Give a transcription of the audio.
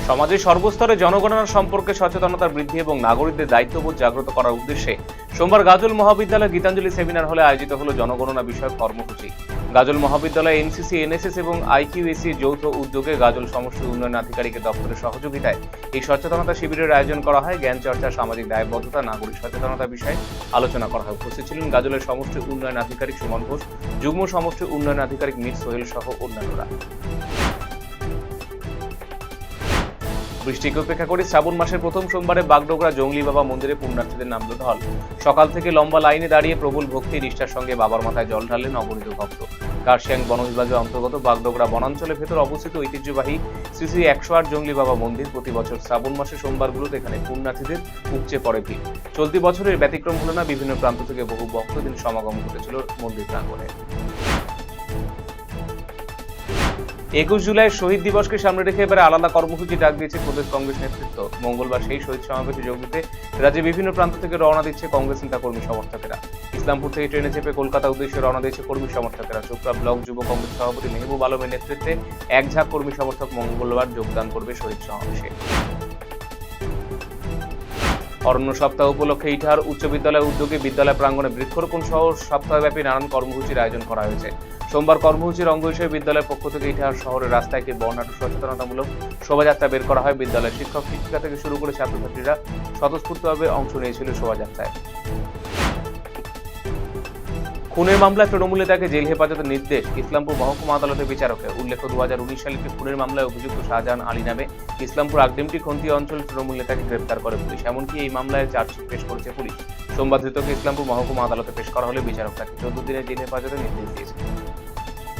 সমাজের সর্বস্তরে জনগণনা সম্পর্কে সচেতনতা বৃদ্ধি এবং নাগরিকদের দায়িত্ববোধ জাগ্রত করার উদ্দেশ্যে সোমবার গাজল মহাবিদ্যালয় গীতাঞ্জলি সেমিনার হলে আয়োজিত হলো জনগণনা বিষয়ক কর্মসূচি। গাজল মহাবিদ্যালয় এনসিসি, এনএসএস এবং আইকিউএসি যৌথ উদ্যোগে গাজল সমষ্টি উন্নয়ন আধিকারিকের দপ্তরের সহযোগিতায় এই সচেতনতা শিবিরের আয়োজন করা হয়। জ্ঞান চর্চা, সামাজিক দায়বদ্ধতা, নাগরিক সচেতনতা বিষয়ে আলোচনা করা হয়। উপস্থিত ছিলেন গাজলের সমষ্টি উন্নয়ন আধিকারিক সুমন ঘোষ, যুগ্ম সমষ্টি উন্নয়ন আধিকারিক মীর সোহেল সহ অন্যান্যরা। বৃষ্টিকে উপেক্ষা করে শ্রাবণ মাসের প্রথম সোমবারে বাগডোগরা জঙ্গলি বাবা মন্দিরে পুণ্যার্থীদের নামল ঢল। সকাল থেকে লম্বা লাইনে দাঁড়িয়ে প্রবল ভক্তি নিষ্ঠার সঙ্গে বাবার মাথায় জল ঢাললেন অগণিত ভক্ত। কার্শিয়াং বন বিভাগের অন্তর্গত বাগডোগরা বনাঞ্চলের ভেতর অবস্থিত ঐতিহ্যবাহী শ্রী শ্রী 108 জঙ্গলি বাবা মন্দির। প্রতি বছর শ্রাবণ মাসের সোমবারগুলোতে এখানে পুণ্যার্থীদের উপচে পড়ে ভিড়। চলতি বছরের ব্যতিক্রম হলো না, বিভিন্ন প্রান্ত থেকে বহু ভক্তদের সমাগম ঘটেছিল মন্দির প্রাঙ্গণে। 21 জুলাই শহীদ দিবসকে সামনে রেখে এবারে আলাদা কর্মসূচি ডাক দিয়েছে প্রদেশ কংগ্রেস নেতৃত্ব। মঙ্গলবার সেই শহীদ সমাবেশে যোগ দিতে রাজ্যের বিভিন্ন প্রান্ত থেকে রওনা দিচ্ছে কংগ্রেস নেতা কর্মী সমর্থকেরা। ইসলামপুর থেকে ট্রেনে চেপে কলকাতা উদ্দেশ্যে রওনা দিয়েছে কর্মী সমর্থকেরা। চোপড়া ব্লক যুব কংগ্রেস সভাপতি মেহবুব আলমের নেতৃত্বে এক ঝাঁক কর্মী সমর্থক মঙ্গলবার যোগদান করবে শহীদ সমাবেশে। অরণ্য সপ্তাহ উপলক্ষে ইটাহার উচ্চ বিদ্যালয়ের উদ্যোগে বিদ্যালয় প্রাঙ্গণে বৃক্ষরোপণ সহ সপ্তাহব্যাপী নানান কর্মসূচির আয়োজন করা হয়েছে। সোমবার কর্মসূচির অঙ্গ হিসেবে বিদ্যালয়ের পক্ষ থেকে ইটাহার শহরের রাস্তায় একটি বর্ণাঢ্য সচেতনতামূলক শোভাযাত্রা বের করা হয়। বিদ্যালয়ের শিক্ষক শিক্ষিকা থেকে শুরু করে ছাত্রছাত্রীরা স্বতঃস্ফূর্তভাবে অংশ নিয়েছিল শোভাযাত্রায়। খুনের মামলায় তৃণমূল নেতাকে জেল হেফাজতের নির্দেশ ইসলামপুর মহকুমা আদালতের বিচারকের। উল্লেখ্য, 2019 সালে একটি খুনের মামলায় অভিযুক্ত শাহজাহান আলী নামে ইসলামপুর আগডিমটি খন্তি অঞ্চল তৃণমূল নেতাকে গ্রেপ্তার করে পুলিশ। এমনকি এই মামলায় চার্জশিট পেশ করেছে পুলিশ। সোমবার ধৃতকে ইসলামপুর মহকুমা আদালতে পেশ করা হলে বিচারক তাকে 14 দিনের জেল হেফাজতের নির্দেশ দিয়েছে।